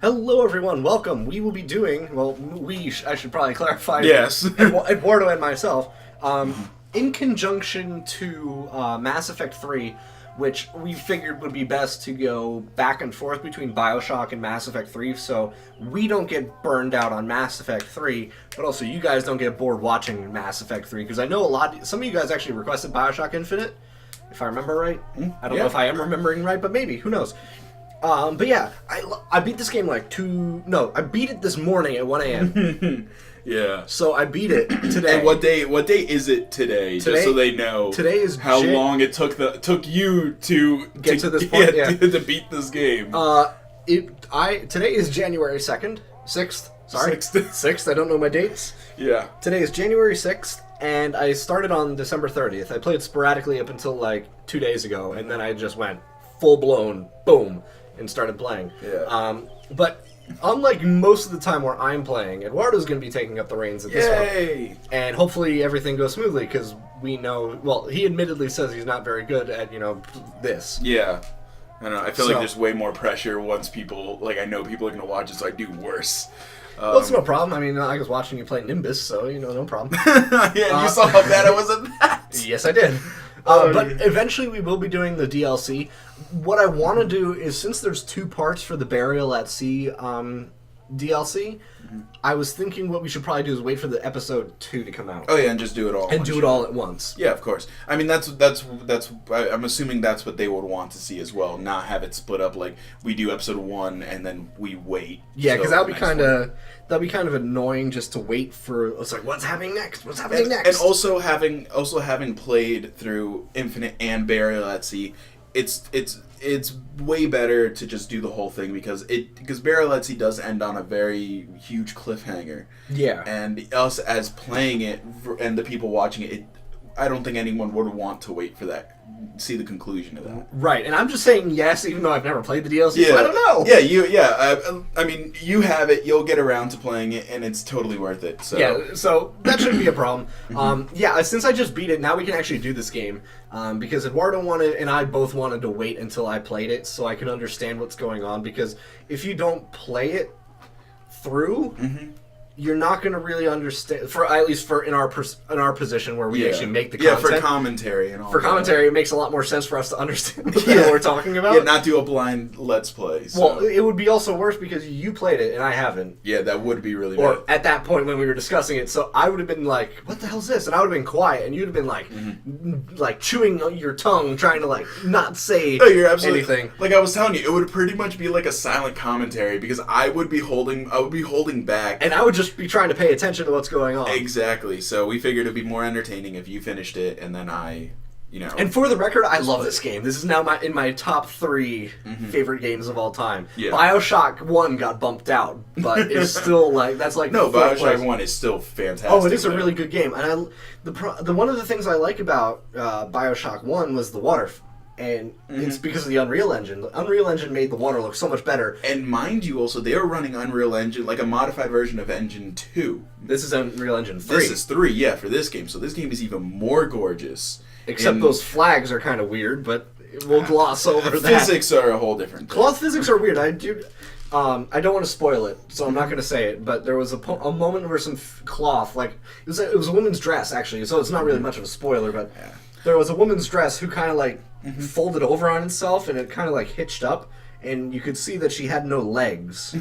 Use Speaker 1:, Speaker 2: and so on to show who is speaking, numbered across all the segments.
Speaker 1: Hello, everyone. Welcome. We will be doing, I should probably clarify.
Speaker 2: Yes.
Speaker 1: Eduardo and myself, in conjunction to Mass Effect 3, which we figured would be best to go back and forth between Bioshock and Mass Effect 3, so we don't get burned out on Mass Effect 3, but also you guys don't get bored watching Mass Effect 3, because I know some of you guys actually requested Bioshock Infinite, if I remember right. I don't know if I am remembering right, but maybe. Who knows? But yeah, I beat this game I beat it this morning at 1 a.m.
Speaker 2: Yeah.
Speaker 1: So I beat it today.
Speaker 2: And what day is it today? Just so they know.
Speaker 1: Today is
Speaker 2: how long it took you to
Speaker 1: get to this point.
Speaker 2: To beat this game.
Speaker 1: Today is January 2nd, 6th. Sorry, 6th. I don't know my dates.
Speaker 2: Yeah.
Speaker 1: Today is January 6th, and I started on December 30th. I played sporadically up until like 2 days ago, and then I just went full blown boom and started playing.
Speaker 2: Yeah.
Speaker 1: But unlike most of the time where I'm playing, Eduardo's going to be taking up the reins at this one. And hopefully everything goes smoothly, because we know, well, he admittedly says he's not very good at, this.
Speaker 2: Yeah. I don't know. I feel like there's way more pressure once I know people are going to watch it, so I do worse.
Speaker 1: Well, it's no problem. I mean, I was watching you play Nimbus, so, no problem.
Speaker 2: Yeah, you saw how bad I was at that?
Speaker 1: Yes, I did. But eventually we will be doing the DLC. What I want to do is, since there's 2 parts for the Burial at Sea DLC, I was thinking what we should probably do is wait for the episode 2 to come out.
Speaker 2: Oh yeah, and just do it all.
Speaker 1: And do it all at once.
Speaker 2: Yeah, of course. I mean, that's. I'm assuming that's what they would want to see as well. Not have it split up like we do episode 1 and then we wait.
Speaker 1: Yeah, because that'd be kind of annoying just to wait for. It's like, what's happening next? What's happening next?
Speaker 2: And also having played through Infinite and Burial at Sea, it's way better to just do the whole thing because Burial at Sea does end on a very huge cliffhanger.
Speaker 1: Yeah.
Speaker 2: And us as playing it and the people watching it, I don't think anyone would want to wait for that. See the conclusion of that.
Speaker 1: Right, and I'm just saying yes, even though I've never played the DLC. Yeah, so I don't know.
Speaker 2: Yeah, I mean, you have it. You'll get around to playing it, and it's totally worth it. So.
Speaker 1: Yeah, so that shouldn't be a problem. Since I just beat it, now we can actually do this game because Eduardo wanted and I both wanted to wait until I played it so I can understand what's going on. Because if you don't play it through. You're not going to really understand, at least in our position where we actually make the content.
Speaker 2: Yeah, for commentary and all.
Speaker 1: For commentary, it makes a lot more sense for us to understand what we're talking about.
Speaker 2: Yeah, not do a blind Let's Play. So.
Speaker 1: Well, it would be also worse because you played it and I haven't.
Speaker 2: Yeah, that would be really bad.
Speaker 1: Or at that point when we were discussing it, so I would have been like, "What the hell's this?" And I would have been quiet, and you'd have been like chewing your tongue, trying to like not say
Speaker 2: you're absolutely,
Speaker 1: anything.
Speaker 2: Like I was telling you, it would pretty much be like a silent commentary because I would be holding back,
Speaker 1: and I would just be trying to pay attention to what's going on.
Speaker 2: Exactly. So we figured it'd be more entertaining if you finished it and then I,
Speaker 1: And for the record, I love this game. This is now in my top 3 favorite games of all time.
Speaker 2: Yeah.
Speaker 1: Bioshock 1 got bumped out, but it's still that's like
Speaker 2: no. Bioshock 1 is still fantastic.
Speaker 1: Oh, it is a really good game, and the one of the things I like about Bioshock 1 was the water. And it's because of the Unreal Engine. The Unreal Engine made the water look so much better.
Speaker 2: And mind you, also, they were running Unreal Engine, like a modified version of Engine 2.
Speaker 1: This is Unreal Engine 3.
Speaker 2: This is 3, yeah, for this game. So this game is even more gorgeous.
Speaker 1: Except those flags are kind of weird, but we'll gloss over that.
Speaker 2: Physics are a whole different thing.
Speaker 1: Cloth physics are weird. I don't want to spoil it, so I'm not going to say it, but there was a moment where some cloth, like, it was a woman's dress, actually, so it's not really much of a spoiler, but... Yeah. There was a woman's dress who kind of folded over on itself and it kind of hitched up, and you could see that she had no legs.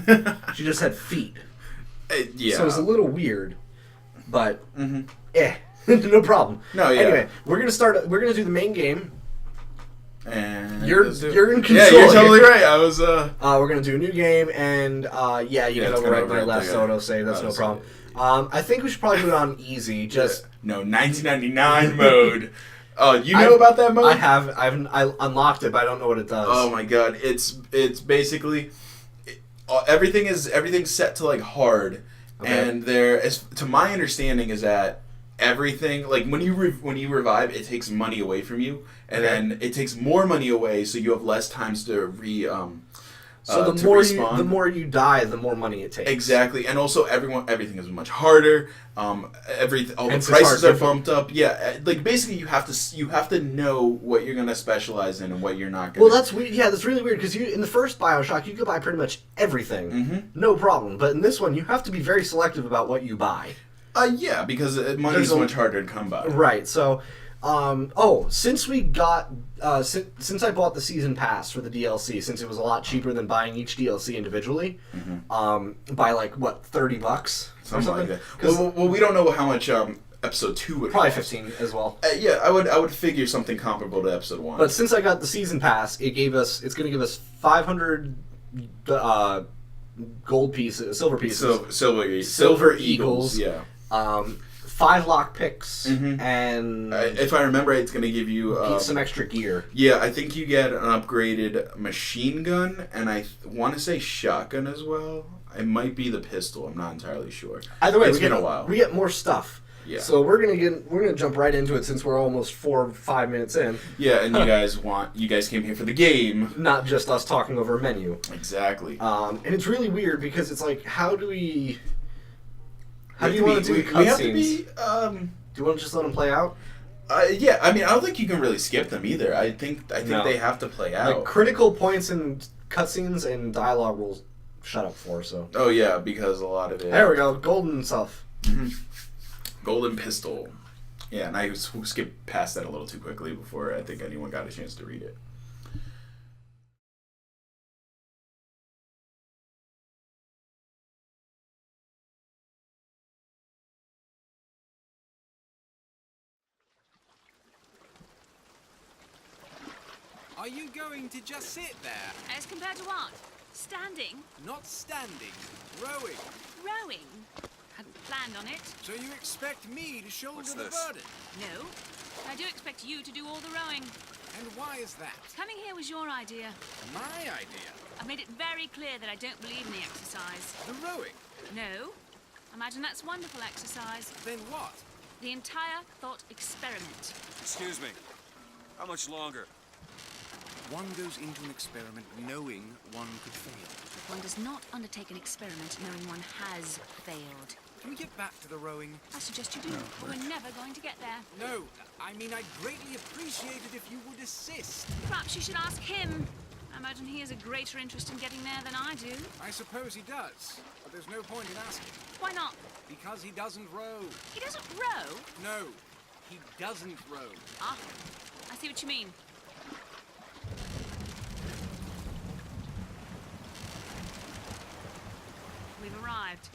Speaker 1: She just had feet.
Speaker 2: Yeah.
Speaker 1: So it was a little weird, but no problem.
Speaker 2: No, yeah.
Speaker 1: Anyway, we're gonna do the main game.
Speaker 2: And
Speaker 1: you're in control.
Speaker 2: Yeah, you're totally right. I was
Speaker 1: we're gonna do a new game, and you can overwrite my last autosave. That's no problem. I think we should probably do it on easy. Just
Speaker 2: no 1999 mode. Oh, you know about that mode?
Speaker 1: I have. I unlocked it, but I don't know what it does.
Speaker 2: Oh my god, it's basically everything's set to hard, and to my understanding is that everything when you revive, it takes money away from you, and then it takes more money away, so you have less times to
Speaker 1: So
Speaker 2: to respawn.
Speaker 1: the more you die, the more money it takes.
Speaker 2: Exactly, and also everything is much harder. All the
Speaker 1: Hence
Speaker 2: prices are bumped up. Yeah, like basically you have to know what you're gonna specialize in and what you're not gonna.
Speaker 1: Well, that's weird. Yeah, that's really weird because in the first Bioshock you could buy pretty much everything, no problem. But in this one, you have to be very selective about what you buy.
Speaker 2: Yeah, because money's so much harder to come by.
Speaker 1: Right. So, since we got since I bought the season pass for the DLC, since it was a lot cheaper than buying each DLC individually, by like what $30 or something.
Speaker 2: Like that. Well, we don't know how much episode 2 would
Speaker 1: Probably
Speaker 2: cost.
Speaker 1: 15 as well.
Speaker 2: Yeah, I would figure something comparable to episode 1.
Speaker 1: But since I got the season pass, it's going to give us 500 gold pieces, silver pieces,
Speaker 2: silver eagles. Yeah.
Speaker 1: 5 lock picks, and
Speaker 2: if I remember, it's going to give you
Speaker 1: some extra gear.
Speaker 2: Yeah, I think you get an upgraded machine gun, and I want to say shotgun as well. It might be the pistol. I'm not entirely sure.
Speaker 1: Either way,
Speaker 2: it's been a while.
Speaker 1: We get more stuff.
Speaker 2: Yeah.
Speaker 1: So we're gonna jump right into it since we're almost 4 or 5 minutes in.
Speaker 2: Yeah, and you guys came here for the game,
Speaker 1: not just us talking over a menu.
Speaker 2: Exactly.
Speaker 1: And it's really weird because it's like, how do you want to do cutscenes?
Speaker 2: We have to be.
Speaker 1: Do you want to just let them play out?
Speaker 2: Yeah, I mean, I don't think you can really skip them either. I think they have to play out.
Speaker 1: Like critical points in cutscenes and dialogue will shut up for. So.
Speaker 2: Oh yeah, because a lot of it.
Speaker 1: There we go, golden stuff.
Speaker 2: Golden pistol. Yeah, and I skipped past that a little too quickly before I think anyone got a chance to read it.
Speaker 3: Are you going to just sit there?
Speaker 4: As compared to what? Standing?
Speaker 3: Not standing, rowing.
Speaker 4: Rowing? Hadn't planned on it.
Speaker 3: So you expect me to shoulder the burden?
Speaker 4: No. I do expect you to do all the rowing.
Speaker 3: And why is that?
Speaker 4: Coming here was your idea.
Speaker 3: My idea?
Speaker 4: I've made it very clear that I don't believe in the exercise.
Speaker 3: The rowing?
Speaker 4: No. Imagine that's wonderful exercise.
Speaker 3: Then what?
Speaker 4: The entire thought experiment.
Speaker 5: Excuse me. How much longer?
Speaker 3: One goes into an experiment knowing one could fail.
Speaker 4: One does not undertake an experiment knowing one has failed.
Speaker 3: Can we get back to the rowing?
Speaker 4: I suggest you do, but we're never going to get there.
Speaker 3: No, I mean I'd greatly appreciate it if you would assist.
Speaker 4: Perhaps you should ask him. I imagine he has a greater interest in getting there than I do.
Speaker 3: I suppose he does, but there's no point in asking.
Speaker 4: Why not?
Speaker 3: Because he doesn't row.
Speaker 4: He doesn't row?
Speaker 3: No, he doesn't row.
Speaker 4: Ah, I see what you mean. We've arrived.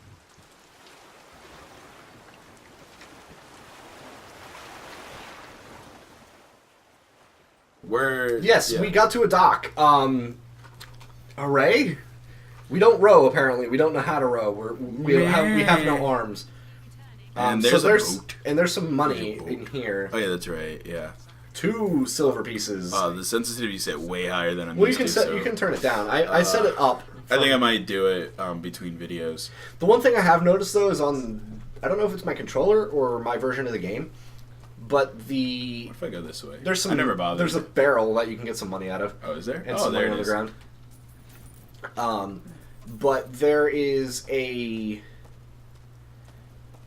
Speaker 1: We got to a dock. Hooray! We don't row. Apparently, we don't know how to row. We have no arms.
Speaker 2: And
Speaker 1: there's some money in here.
Speaker 2: Oh yeah, that's right. Yeah.
Speaker 1: 2 silver pieces.
Speaker 2: The sensitivity set way higher than I'm
Speaker 1: Well,
Speaker 2: used to.
Speaker 1: you can turn it down. I set it up.
Speaker 2: I think I might do it between videos.
Speaker 1: The one thing I have noticed though is I don't know if it's my controller or my version of the game, but
Speaker 2: What if I go this way?
Speaker 1: I
Speaker 2: never bothered.
Speaker 1: There's a barrel that you can get some money out of.
Speaker 2: Oh, is there?
Speaker 1: And some
Speaker 2: there
Speaker 1: money
Speaker 2: it
Speaker 1: on
Speaker 2: is.
Speaker 1: the ground. But there is a.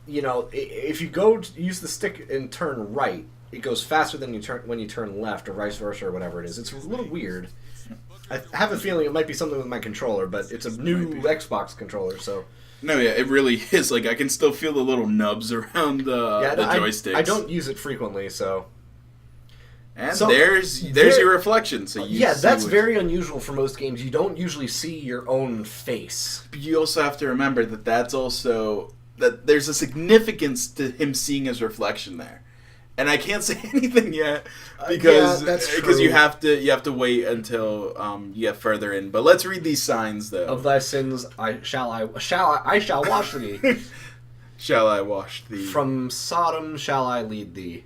Speaker 1: If you use the stick and turn right, it goes faster than when you turn left, or vice versa, or whatever it is. It's a little weird. I have a feeling it might be something with my controller, but it's a new Xbox controller, so.
Speaker 2: No, yeah, it really is. Like, I can still feel the little nubs around the joysticks.
Speaker 1: I don't use it frequently, so.
Speaker 2: And there's your reflection. So
Speaker 1: that's very unusual for most games. You don't usually see your own face.
Speaker 2: But you also have to remember that there's a significance to him seeing his reflection there. And I can't say anything yet because you have to wait until you get further in. But let's read these signs though.
Speaker 1: Of thy sins I shall wash thee.
Speaker 2: Shall I wash thee?
Speaker 1: From Sodom shall I lead thee.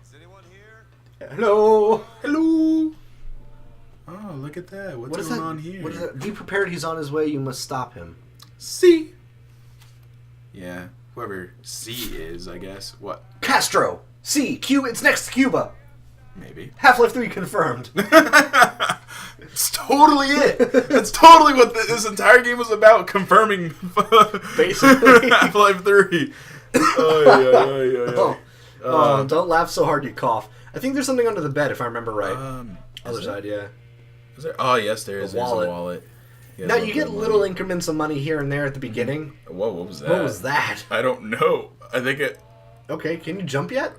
Speaker 5: Is anyone here?
Speaker 1: Hello.
Speaker 2: Oh, look at that.
Speaker 1: What
Speaker 2: What's going on here?
Speaker 1: What is that? Be prepared, he's on his way, you must stop him.
Speaker 2: C. Yeah, whoever C is, I guess. What?
Speaker 1: Castro! C! It's next to Cuba!
Speaker 2: Maybe.
Speaker 1: Half-Life 3 confirmed.
Speaker 2: It's totally it. That's totally what this entire game was about, confirming
Speaker 1: Basically.
Speaker 2: Half-Life 3.
Speaker 1: Oh, don't laugh so hard you cough. I think there's something under the bed, if I remember right. Other side, yeah.
Speaker 2: Is there? Oh, yes, there is. There's a wallet. Yeah,
Speaker 1: Now, you get little increments of money here and there at the beginning.
Speaker 2: Whoa, what was that?
Speaker 1: What was that?
Speaker 2: I don't know. I think it...
Speaker 1: Okay, can you jump yet?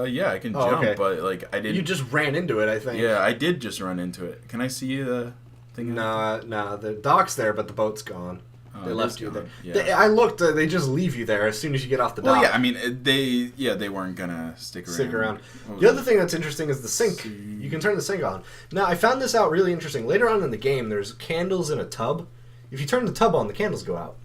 Speaker 2: Yeah, I can jump,
Speaker 1: okay.
Speaker 2: but, like, I didn't...
Speaker 1: You just ran into it, I think.
Speaker 2: Yeah, I did just run into it. Can I see the thing?
Speaker 1: No, the dock's there, but the boat's gone.
Speaker 2: Oh,
Speaker 1: They
Speaker 2: it
Speaker 1: left
Speaker 2: is
Speaker 1: you
Speaker 2: gone.
Speaker 1: there.
Speaker 2: Yeah.
Speaker 1: I looked, they just leave you there as soon as you get off the dock.
Speaker 2: Well, yeah, I mean, they weren't gonna stick around.
Speaker 1: The other thing that's interesting is the sink. You can turn the sink on. Now, I found this out really interesting. Later on in the game, there's candles in a tub. If you turn the tub on, the candles go out.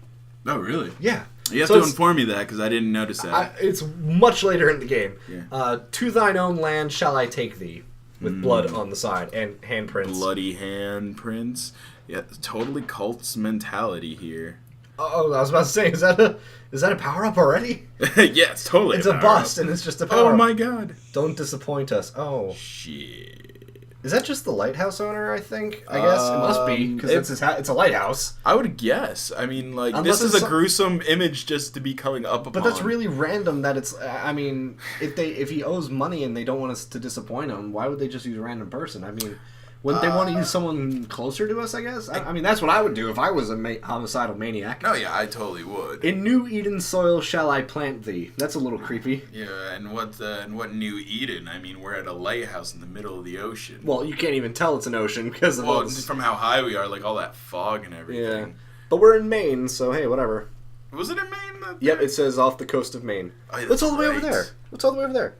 Speaker 2: Oh, really?
Speaker 1: Yeah.
Speaker 2: You have
Speaker 1: So
Speaker 2: to inform me that, because I didn't notice that.
Speaker 1: It's much later in the game.
Speaker 2: Yeah.
Speaker 1: To thine own land shall I take thee, with blood on the side and handprints.
Speaker 2: Bloody handprints. Yeah, totally cult's mentality here.
Speaker 1: Oh, I was about to say, is that a power up already?
Speaker 2: Yeah, it's totally
Speaker 1: It's a
Speaker 2: power
Speaker 1: bust,
Speaker 2: up.
Speaker 1: and it's just a power
Speaker 2: Oh
Speaker 1: up.
Speaker 2: my god.
Speaker 1: Don't disappoint us. Oh.
Speaker 2: Shit.
Speaker 1: Is that just the lighthouse owner, I think? I guess it must be, because it's a lighthouse.
Speaker 2: I would guess. I mean, like,
Speaker 1: Unless
Speaker 2: this is
Speaker 1: it's
Speaker 2: a gruesome image just to be coming up upon.
Speaker 1: But that's really random that it's, I mean, if he owes money and they don't want us to disappoint him, why would they just use a random person? I mean, wouldn't they want to use someone closer to us, I guess? I mean, that's what I would do if I was a homicidal maniac.
Speaker 2: Oh, yeah, I totally would.
Speaker 1: In New Eden soil shall I plant thee. That's a little creepy.
Speaker 2: Yeah, and what New Eden? I mean, we're at a lighthouse in the middle of the ocean.
Speaker 1: Well, you can't even tell it's an ocean because of all this.
Speaker 2: From how high we are, like all that fog and everything.
Speaker 1: Yeah. But we're in Maine, so hey, whatever.
Speaker 2: Was it in Maine?
Speaker 1: Yep, it says off the coast of Maine.
Speaker 2: Oh, yeah,
Speaker 1: What's all the way
Speaker 2: right.
Speaker 1: over there? What's all the way over there?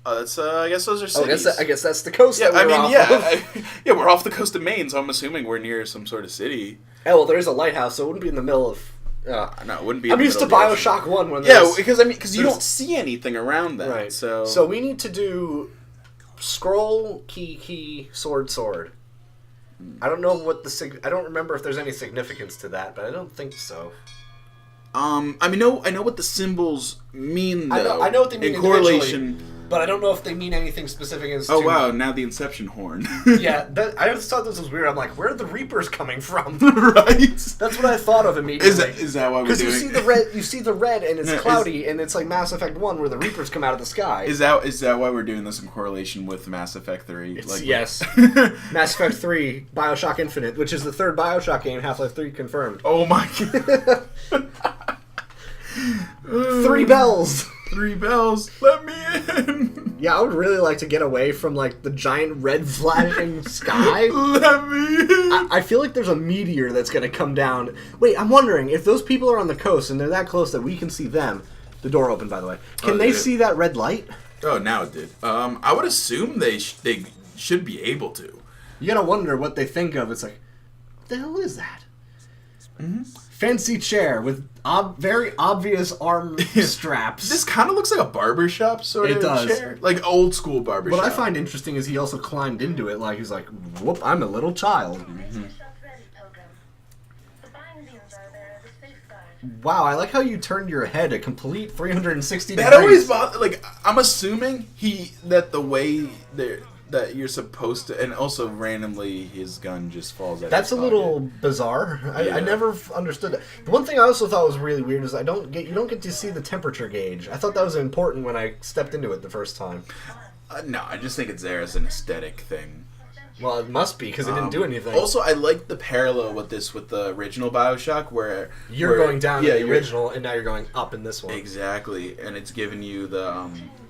Speaker 2: That's I guess those are
Speaker 1: Oh,
Speaker 2: cities.
Speaker 1: I guess that's the coast.
Speaker 2: Yeah,
Speaker 1: that
Speaker 2: I
Speaker 1: we're
Speaker 2: mean,
Speaker 1: off
Speaker 2: yeah,
Speaker 1: of.
Speaker 2: yeah, we're off the coast of Maine, so I'm assuming we're near some sort of city.
Speaker 1: Oh, well, there is a lighthouse, so it wouldn't be in the middle of.
Speaker 2: No, it wouldn't be.
Speaker 1: I'm
Speaker 2: in the
Speaker 1: used to
Speaker 2: middle of the ocean.
Speaker 1: Bioshock 1 when
Speaker 2: Yeah,
Speaker 1: there's...
Speaker 2: because you
Speaker 1: there's-
Speaker 2: don't see anything around that.
Speaker 1: Right.
Speaker 2: So
Speaker 1: we need to do scroll, key, sword. I don't know what I don't remember if there's any significance to that, but I don't think so.
Speaker 2: I mean, I know what the symbols mean though.
Speaker 1: I know what they mean
Speaker 2: in correlation.
Speaker 1: but I don't know if they mean anything specific as
Speaker 2: Oh
Speaker 1: to...
Speaker 2: wow! Now the Inception horn.
Speaker 1: Yeah, I just thought this was weird. I'm like, where are the Reapers coming from?
Speaker 2: Right.
Speaker 1: That's what I thought of immediately.
Speaker 2: Is that why we're
Speaker 1: Because
Speaker 2: doing?
Speaker 1: you see the red, and it's
Speaker 2: No,
Speaker 1: cloudy, and it's like Mass Effect 1, where the Reapers come out of the sky.
Speaker 2: Is that why we're doing this in correlation with Mass Effect 3?
Speaker 1: Yes. Mass Effect 3, Bioshock Infinite, which is the third Bioshock game, Half-Life 3 confirmed.
Speaker 2: Oh my god.
Speaker 1: 3 bells!
Speaker 2: 3 bells. Let me in.
Speaker 1: Yeah, I would really like to get away from, like, the giant red flashing sky.
Speaker 2: Let me in.
Speaker 1: I feel like there's a meteor that's going to come down. Wait, I'm wondering, if those people are on the coast and they're that close that we can see them... The door opened, by the way. Can they see that red light?
Speaker 2: Oh, now it did. I would assume they should be able to.
Speaker 1: You gotta wonder what they think of. It's like, what the hell is that? Mm-hmm. Fancy chair with very obvious arm straps.
Speaker 2: This kind of looks like a barbershop sort
Speaker 1: It
Speaker 2: of
Speaker 1: does.
Speaker 2: chair. Like old school barbershop.
Speaker 1: What I find interesting is he also climbed into it like he's like, whoop, I'm a little child.
Speaker 2: Mm-hmm.
Speaker 1: Wow, I like how you turned your head a complete 360
Speaker 2: That
Speaker 1: degrees.
Speaker 2: always bothers. Like, I'm assuming that the way that you're supposed to, and also randomly his gun just falls out.
Speaker 1: That's a
Speaker 2: his
Speaker 1: little
Speaker 2: pocket.
Speaker 1: bizarre.
Speaker 2: Yeah.
Speaker 1: I never understood that. The one thing I also thought was really weird is you don't get to see the temperature gauge. I thought that was important when I stepped into it the first time.
Speaker 2: No, I just think it's there as an aesthetic thing.
Speaker 1: Well, it must be because it didn't do anything.
Speaker 2: Also, I like the parallel with the original Bioshock, where
Speaker 1: You're going down in the
Speaker 2: you're-
Speaker 1: original, and now you're going up in this one.
Speaker 2: Exactly, and it's giving you the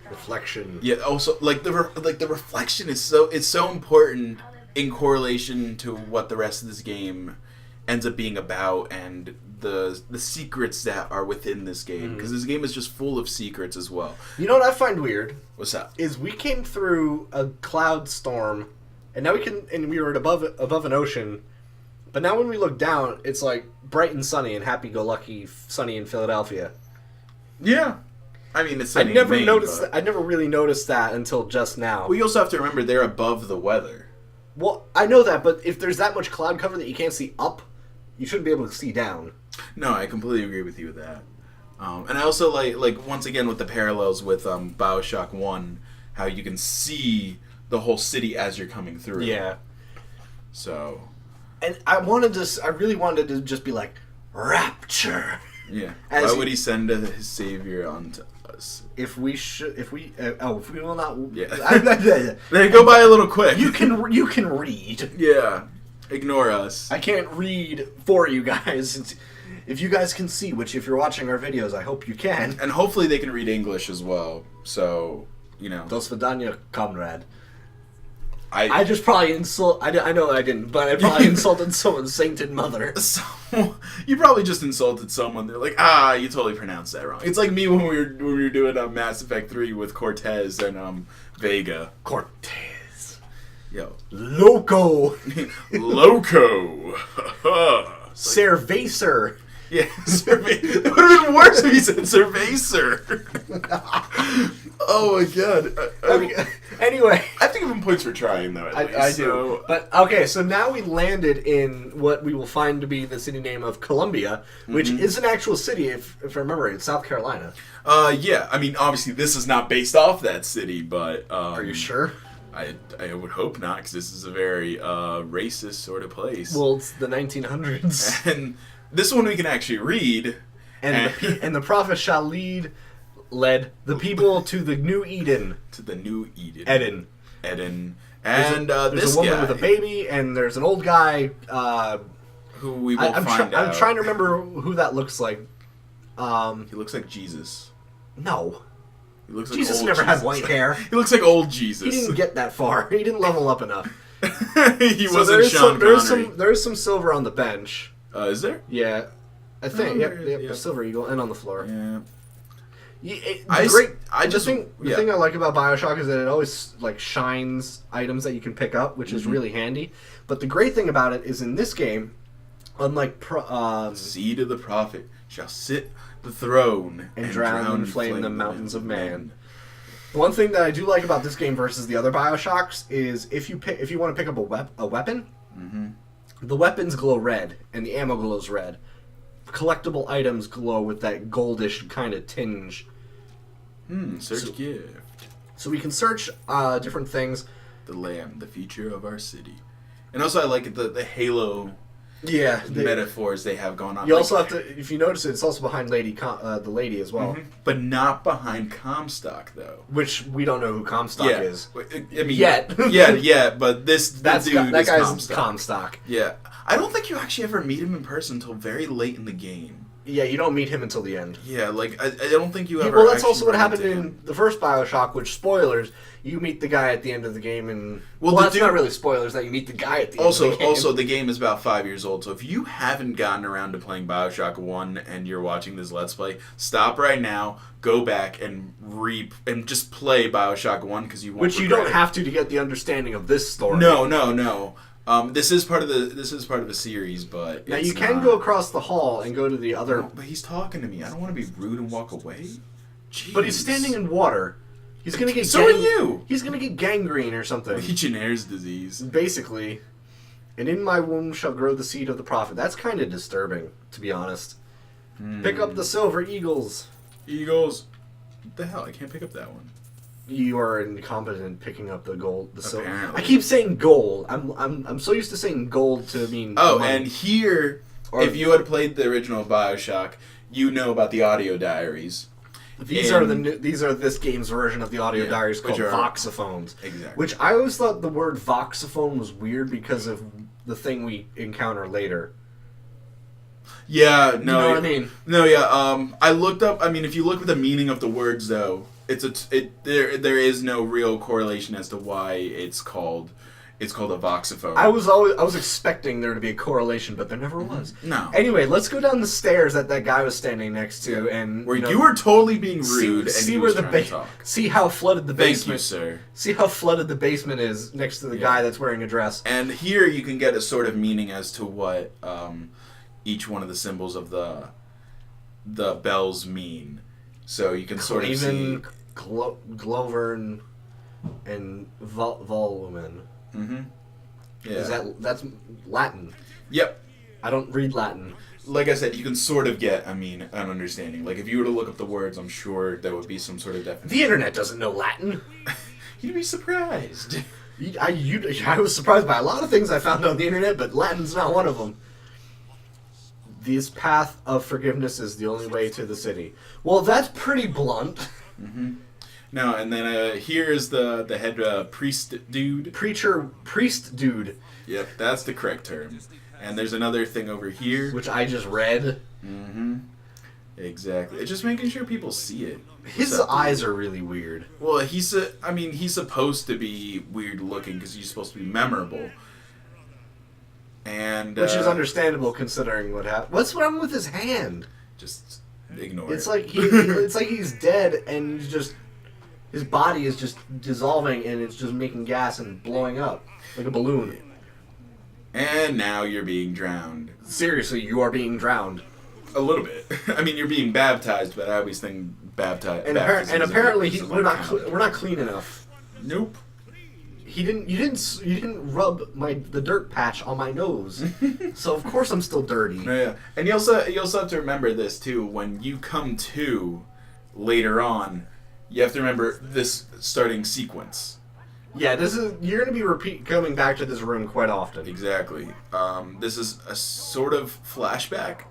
Speaker 1: Reflection.
Speaker 2: yeah. Also, like the reflection is so important in correlation to what the rest of this game ends up being about, and the secrets that are within this game, because this game is just full of secrets as well.
Speaker 1: You know what I find weird
Speaker 2: What's that?
Speaker 1: is we came through a cloud storm, and now we were above an ocean, but now when we look down, it's like bright and sunny and happy-go-lucky sunny in Philadelphia.
Speaker 2: Yeah, I mean it's.
Speaker 1: I never
Speaker 2: Maine,
Speaker 1: noticed.
Speaker 2: but-
Speaker 1: I never really noticed that until just now.
Speaker 2: Well, you also have to remember they're above the weather.
Speaker 1: Well, I know that, but if there's that much cloud cover that you can't see up, you shouldn't be able to see down.
Speaker 2: No, I completely agree with you with that. And I also like once again with the parallels with Bioshock 1, how you can see the whole city as you're coming through.
Speaker 1: Yeah.
Speaker 2: So,
Speaker 1: And I really wanted to just be like, Rapture.
Speaker 2: yeah.
Speaker 1: As
Speaker 2: Why
Speaker 1: he-
Speaker 2: would he send his savior onto us?
Speaker 1: If we will not.
Speaker 2: Yeah. They go by a little quick.
Speaker 1: you can read.
Speaker 2: Yeah. Ignore us.
Speaker 1: I can't read for you guys. If you guys can see, which if you're watching our videos, I hope you can.
Speaker 2: And hopefully they can read English as well. So,
Speaker 1: Do svidaniya, comrade.
Speaker 2: I
Speaker 1: I just probably I know I didn't, but I probably insulted someone's sainted mother.
Speaker 2: So, you probably just insulted someone. They're like, you totally pronounced that wrong. It's like me when we were doing Mass Effect 3 with Cortez and Vega.
Speaker 1: Cortez.
Speaker 2: Yo.
Speaker 1: Loco.
Speaker 2: Loco.
Speaker 1: Cervacer.
Speaker 2: Yeah, it would have been worse if he said Cervacer. Oh my god.
Speaker 1: Okay. Anyway.
Speaker 2: I think give him points for trying, though, at least.
Speaker 1: I do.
Speaker 2: So,
Speaker 1: But, okay, so now we landed in what we will find to be the city name of Columbia, which is an actual city, if I remember right, it's South Carolina.
Speaker 2: yeah, I mean, obviously this is not based off that city, but...
Speaker 1: Are you sure?
Speaker 2: I would hope not, because this is a very racist sort of place.
Speaker 1: Well, it's the 1900s.
Speaker 2: And this one we can actually read.
Speaker 1: And the prophet shall led the people to the New Eden.
Speaker 2: To the New Eden.
Speaker 1: Eden.
Speaker 2: And
Speaker 1: there's
Speaker 2: this
Speaker 1: a woman
Speaker 2: guy,
Speaker 1: with a baby, and there's an old guy.
Speaker 2: who we will
Speaker 1: I'm
Speaker 2: find out.
Speaker 1: I'm trying to remember who that looks like.
Speaker 2: He looks like Jesus.
Speaker 1: No.
Speaker 2: He looks like
Speaker 1: Jesus
Speaker 2: old
Speaker 1: never
Speaker 2: Jesus.
Speaker 1: had white hair.
Speaker 2: He looks like old Jesus.
Speaker 1: He didn't get that far. He didn't level up enough.
Speaker 2: He
Speaker 1: So
Speaker 2: wasn't Sean Connery.
Speaker 1: there's some silver on the bench.
Speaker 2: Is there?
Speaker 1: Yeah. I think.
Speaker 2: Oh,
Speaker 1: Yep,
Speaker 2: yeah.
Speaker 1: Silver Eagle, and on the floor.
Speaker 2: Yeah.
Speaker 1: The
Speaker 2: Yeah.
Speaker 1: thing I like about Bioshock is that it always shines items that you can pick up, which is really handy. But the great thing about it is in this game, unlike
Speaker 2: Seed of the prophet shall sit the throne
Speaker 1: and drown in flame the mountains of man. One thing that I do like about this game versus the other Bioshocks is if you want to pick up a weapon, the weapons glow red and the ammo glows red. Collectible items glow with that goldish kind of tinge.
Speaker 2: Search gift.
Speaker 1: So we can search different things.
Speaker 2: The Lamb, the future of our city. And also I like the Halo
Speaker 1: Yeah.
Speaker 2: metaphors they have going on.
Speaker 1: You also have to, if you notice it, it's also behind the lady as well.
Speaker 2: But not behind Comstock, though.
Speaker 1: Which we don't know who Comstock is.
Speaker 2: I mean,
Speaker 1: Yet.
Speaker 2: yeah, but that
Speaker 1: That
Speaker 2: is
Speaker 1: guy's
Speaker 2: Comstock.
Speaker 1: Comstock.
Speaker 2: Yeah. I don't think you actually ever meet him in person until very late in the game.
Speaker 1: Yeah, you don't meet him until the end.
Speaker 2: Yeah, I don't think you ever.
Speaker 1: Well, that's
Speaker 2: actually
Speaker 1: also what
Speaker 2: run
Speaker 1: happened
Speaker 2: into
Speaker 1: in
Speaker 2: him.
Speaker 1: the first Bioshock, which, spoilers, you meet the guy at the end of the game, and...
Speaker 2: Well,
Speaker 1: Well,
Speaker 2: the
Speaker 1: that's
Speaker 2: dude-
Speaker 1: not really spoilers, that you meet the guy at the end of the game.
Speaker 2: Also, the game is about 5 years old, so if you haven't gotten around to playing Bioshock 1 and you're watching this Let's Play, stop right now, go back and just play Bioshock 1, because you won't
Speaker 1: Which you
Speaker 2: regret
Speaker 1: don't
Speaker 2: it.
Speaker 1: have to get the understanding of this story.
Speaker 2: No. This is part of the series, but
Speaker 1: Now,
Speaker 2: it's
Speaker 1: you can
Speaker 2: not.
Speaker 1: go across the hall and go to the other...
Speaker 2: No, but he's talking to me. I don't want to be rude and walk away.
Speaker 1: But he's standing in water. He's gonna get...
Speaker 2: So are you!
Speaker 1: He's gonna get gangrene or something.
Speaker 2: Legionnaire's disease.
Speaker 1: Basically. And in my womb shall grow the seed of the prophet. That's kind of disturbing, to be honest. Pick up the silver eagles.
Speaker 2: Eagles. What the hell? I can't pick up that one.
Speaker 1: You are incompetent picking up the gold, the silver.
Speaker 2: Apparently.
Speaker 1: I keep saying gold. I'm so used to saying gold to mean
Speaker 2: Oh,
Speaker 1: money.
Speaker 2: and here,
Speaker 1: Or-
Speaker 2: if you had played the original Bioshock, you know about the audio diaries.
Speaker 1: these
Speaker 2: and-
Speaker 1: are these are this game's version of the audio
Speaker 2: Yeah,
Speaker 1: diaries called
Speaker 2: which are-
Speaker 1: voxophones.
Speaker 2: Exactly.
Speaker 1: Which I always thought the word voxophone was weird because of the thing we encounter later.
Speaker 2: Yeah, no.
Speaker 1: You know what I mean?
Speaker 2: No, yeah. I looked up. I mean, if you look at the meaning of the words, though, there is no real correlation as to why it's called a voxophone.
Speaker 1: I was expecting there to be a correlation, but there never was.
Speaker 2: No.
Speaker 1: Anyway, let's go down the stairs that guy was standing next to, and
Speaker 2: Where you were totally being
Speaker 1: see,
Speaker 2: rude and
Speaker 1: see
Speaker 2: he
Speaker 1: where
Speaker 2: was
Speaker 1: the
Speaker 2: trying to talk.
Speaker 1: see how flooded the
Speaker 2: Thank
Speaker 1: basement.
Speaker 2: you, sir.
Speaker 1: See how flooded the basement is next to the guy that's wearing a dress.
Speaker 2: And here you can get a sort of meaning as to what each one of the symbols of the bells mean. So you can sort of see.
Speaker 1: Glover and Volumen.
Speaker 2: Mm-hmm. Yeah.
Speaker 1: Is that's Latin?
Speaker 2: Yep.
Speaker 1: I don't read Latin.
Speaker 2: Like I said, you can sort of get, an understanding. Like, if you were to look up the words, I'm sure there would be some sort of definition.
Speaker 1: The internet doesn't know Latin.
Speaker 2: You'd be surprised.
Speaker 1: I was surprised by a lot of things I found on the internet, but Latin's not one of them. This path of forgiveness is the only way to the city. Well, that's pretty blunt.
Speaker 2: No, and then here's the head priest dude.
Speaker 1: Priest dude.
Speaker 2: Yep, that's the correct term. And there's another thing over here.
Speaker 1: Which I just read.
Speaker 2: Mm-hmm. Exactly. It's just making sure people see it.
Speaker 1: His eyes are really weird.
Speaker 2: Well, he's supposed to be weird looking because he's supposed to be memorable. And
Speaker 1: which is understandable considering what happened. What's wrong with his hand?
Speaker 2: Just ignore
Speaker 1: it's
Speaker 2: it.
Speaker 1: Like it's like he's dead and his body is just dissolving and it's just making gas and blowing up like a balloon.
Speaker 2: And now you're being drowned.
Speaker 1: Seriously, you are being drowned.
Speaker 2: A little bit. I mean, you're being baptized, but I always think
Speaker 1: And apparently we're not clean enough.
Speaker 2: Nope.
Speaker 1: You didn't rub the dirt patch on my nose, so of course I'm still dirty.
Speaker 2: Yeah, and you also have to remember this too. When you come to later on, you have to remember this starting sequence.
Speaker 1: Yeah, you're gonna be coming back to this room quite often.
Speaker 2: Exactly. This is a sort of flashback.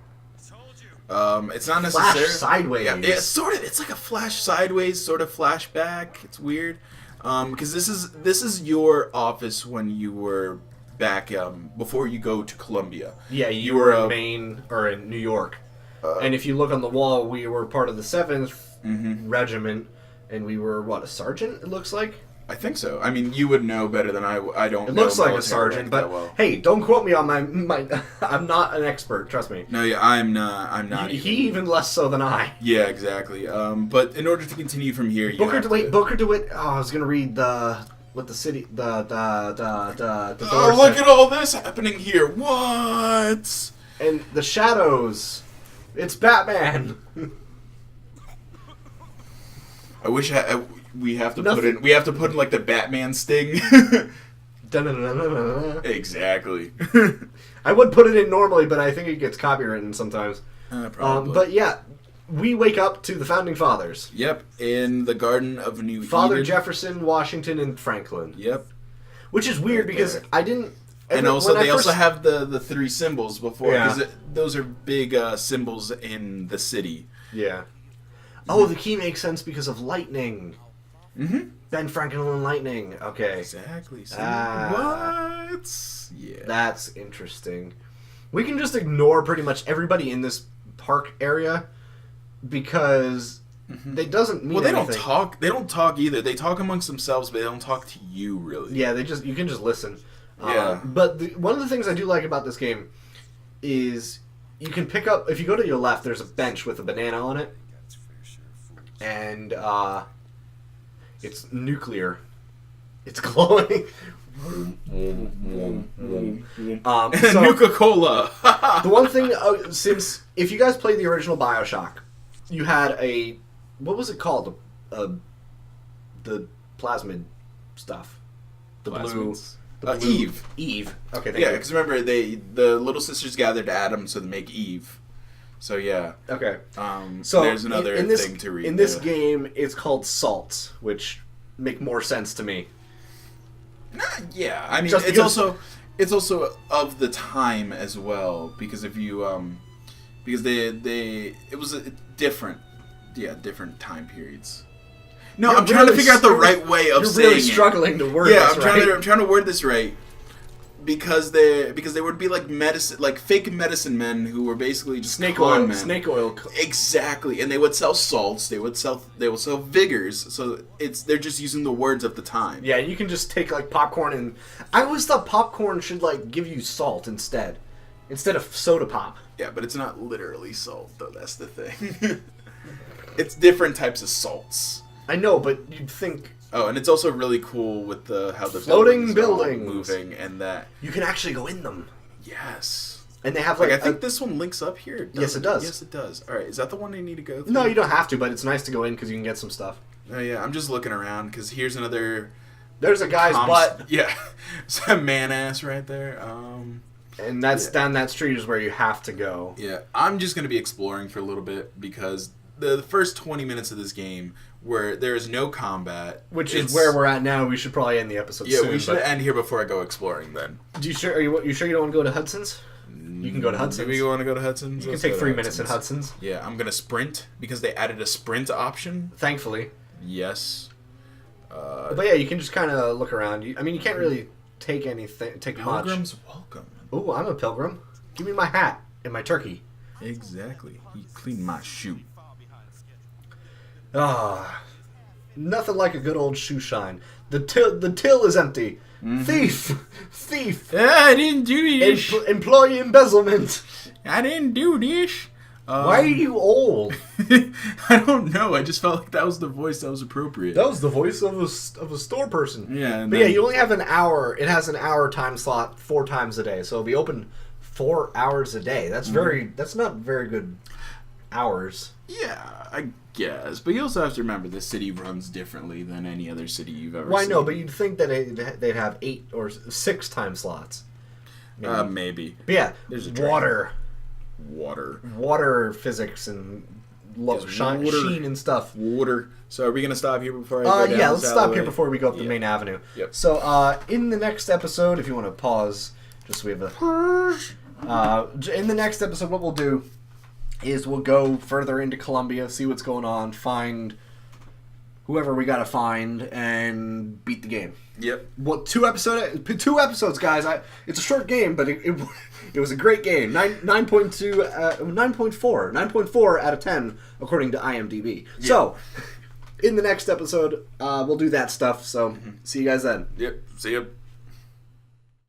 Speaker 2: It's not necessarily
Speaker 1: Flash sideways.
Speaker 2: Yeah, it's sort of. It's like a flash sideways sort of flashback. It's weird. Because this is your office when you were back before you go to Columbia.
Speaker 1: Yeah, you were in Maine or in New York, and if you look on the wall, we were part of the 7th Regiment, and we were a sergeant. It looks like.
Speaker 2: I think so. I mean, you would know better than I. I don't.
Speaker 1: It
Speaker 2: know
Speaker 1: looks like a
Speaker 2: military
Speaker 1: sergeant,
Speaker 2: rank
Speaker 1: but
Speaker 2: that well.
Speaker 1: hey, don't quote me on my. I'm not an expert. Trust me.
Speaker 2: No, yeah, I'm not.
Speaker 1: He even less so than I.
Speaker 2: Yeah, exactly. But in order to continue from here,
Speaker 1: Booker DeWitt. Oh, I was gonna read the city. The
Speaker 2: Oh, look at all this happening here! What?
Speaker 1: And the shadows. It's Batman.
Speaker 2: I wish we have to put in like the Batman sting. Exactly.
Speaker 1: I would put it in normally, but I think it gets copywritten sometimes.
Speaker 2: Probably.
Speaker 1: But yeah, we wake up to the Founding Fathers.
Speaker 2: Yep, in the Garden of New
Speaker 1: Father
Speaker 2: Eden.
Speaker 1: Jefferson, Washington, and Franklin.
Speaker 2: Yep.
Speaker 1: Which is weird because I didn't...
Speaker 2: And also, they also have the 3 symbols before, because those are big symbols in the city.
Speaker 1: Yeah. Oh, the key makes sense because of lightning.
Speaker 2: Mm-hmm.
Speaker 1: Ben Franklin and lightning. Okay.
Speaker 2: Exactly. What? Yeah.
Speaker 1: That's interesting. We can just ignore pretty much everybody in this park area because they doesn't mean anything.
Speaker 2: Don't talk. They don't talk either. They talk amongst themselves, but they don't talk to you really.
Speaker 1: Yeah, you can just listen.
Speaker 2: Yeah.
Speaker 1: But one of the things I do like about this game is you can pick up, if you go to your left, there's a bench with a banana on it. And it's nuclear. It's glowing.
Speaker 2: Nuka-Cola.
Speaker 1: The one thing, since if you guys played the original Bioshock, you had what was it called? The plasmid stuff. The blue.
Speaker 2: Eve.
Speaker 1: Eve. Okay.
Speaker 2: Yeah, because remember the little sisters gathered Adam so they make Eve. So yeah.
Speaker 1: Okay.
Speaker 2: So there's another thing to read.
Speaker 1: In this game, it's called salts, which make more sense to me.
Speaker 2: Yeah, I mean,
Speaker 1: Just
Speaker 2: it's also of the time as well, because if you because it was a different time periods. No, I'm trying to figure out the right way of saying it.
Speaker 1: You're really struggling to word this right.
Speaker 2: I'm trying to word this right. Because they would be like medicine, like fake medicine men who were basically just
Speaker 1: snake
Speaker 2: con
Speaker 1: oil,
Speaker 2: men.
Speaker 1: snake oil.
Speaker 2: Exactly, and they would sell salts. They would sell vigors. So they're just using the words of the time.
Speaker 1: Yeah, you can just take like popcorn and I always thought popcorn should like give you salt instead of soda pop.
Speaker 2: Yeah, but it's not literally salt though. That's the thing. It's different types of salts.
Speaker 1: I know, but you'd think.
Speaker 2: Oh, and it's also really cool with how the
Speaker 1: floating
Speaker 2: buildings are moving and that
Speaker 1: you can actually go in them.
Speaker 2: Yes,
Speaker 1: and they have
Speaker 2: I think this one links up here.
Speaker 1: Yes, it does.
Speaker 2: Yes, it does. All right, is that the one I need to go through?
Speaker 1: No, you don't have to, but it's nice to go in because you can get some stuff.
Speaker 2: Oh yeah, I'm just looking around because here's another.
Speaker 1: There's a guy's butt.
Speaker 2: Yeah, it's a man ass right there.
Speaker 1: And that's down that street is where you have to go.
Speaker 2: Yeah, I'm just gonna be exploring for a little bit because the first 20 minutes of this game where there is no combat.
Speaker 1: Which is where we're at now. We should probably end the episode soon.
Speaker 2: Yeah, we should
Speaker 1: but
Speaker 2: end here before I go exploring then.
Speaker 1: are you sure you don't want to go to Hudson's? You can go to Hudson's.
Speaker 2: Maybe you want to go to Hudson's?
Speaker 1: You can take 3 minutes in Hudson's.
Speaker 2: Yeah, I'm going to sprint because they added a sprint option.
Speaker 1: Thankfully.
Speaker 2: Yes.
Speaker 1: But yeah, you can just kind of look around. You can't really take anything, much.
Speaker 2: Pilgrims welcome.
Speaker 1: Oh, I'm a pilgrim. Give me my hat and my turkey.
Speaker 2: Exactly. He cleaned my shoe.
Speaker 1: Ah, nothing like a good old shoe shine. The till is empty. Mm-hmm. Thief.
Speaker 2: I didn't do this.
Speaker 1: Employee embezzlement.
Speaker 2: I didn't do this.
Speaker 1: Why are you old?
Speaker 2: I don't know. I just felt like that was the voice that was appropriate.
Speaker 1: That was the voice of a store person.
Speaker 2: Yeah.
Speaker 1: But yeah, you only have an hour. It has an hour time slot 4 times a day, so it'll be open 4 hours a day. That's That's not very good hours.
Speaker 2: Yeah, I guess. But you also have to remember the city runs differently than any other city you've ever seen.
Speaker 1: Well, I know, but you'd think that they'd have 8 or 6 time slots.
Speaker 2: Maybe.
Speaker 1: But yeah,
Speaker 2: There's a
Speaker 1: water physics and sheen and stuff.
Speaker 2: Water. So are we gonna stop here before I go down?
Speaker 1: Yeah, let's stop here before we go up the main avenue.
Speaker 2: Yep.
Speaker 1: So in the next episode, if you want to pause, just so we have in the next episode, what we'll do is we'll go further into Colombia, see what's going on, find whoever we gotta find, and beat the game.
Speaker 2: Yep.
Speaker 1: Well, 2 episodes, guys. It's a short game, but it was a great game. 9.4 out of 10 according to IMDb. Yep. So, in the next episode, we'll do that stuff. So, see you guys then.
Speaker 2: Yep. See you.